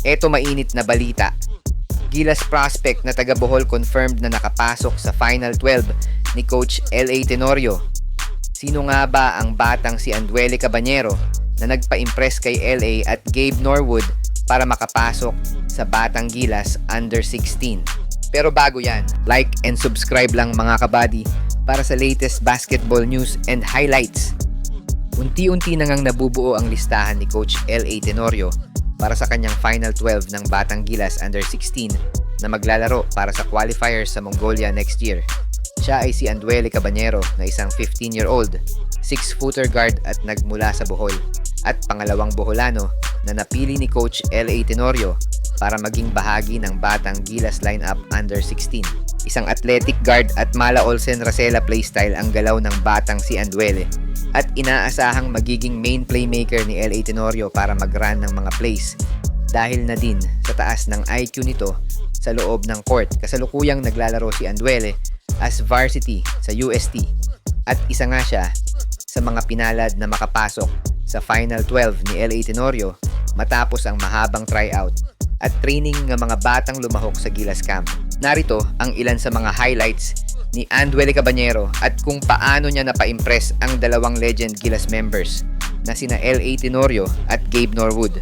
Eto mainit na balita. Gilas prospect na taga Bohol confirmed na nakapasok sa Final 12 ni Coach L.A. Tenorio. Sino nga ba ang batang si Anduele Cabañero na nagpa-impress kay L.A. at Gabe Norwood para makapasok sa Batang Gilas Under 16? Pero bago yan, like and subscribe lang mga kabady para sa latest basketball news and highlights. Unti-unti na ngang nabubuo ang listahan ni Coach L.A. Tenorio para sa kanyang Final 12 ng Batang Gilas Under 16 na maglalaro para sa qualifiers sa Mongolia next year. Siya ay si Anduele Cabañero na isang 15-year-old, 6-footer guard at nagmula sa Bohol, at pangalawang Boholano na napili ni Coach L.A. Tenorio para maging bahagi ng Batang Gilas lineup Under 16. Isang athletic guard at Mala Olsen Racela playstyle ang galaw ng batang si Anduele, at inaasahang magiging main playmaker ni L.A. Tenorio para mag-run ng mga plays dahil na din sa taas ng IQ nito sa loob ng court. Kasalukuyang naglalaro si Anduele as varsity sa UST at isa nga siya sa mga pinalad na makapasok sa Final 12 ni L.A. Tenorio matapos ang mahabang tryout at training ng mga batang lumahok sa Gilas Camp. Narito ang ilan sa mga highlights ni Anduele Cabañero at kung paano niya napa-impress ang dalawang legend Gilas members na sina L.A. Tenorio at Gabe Norwood.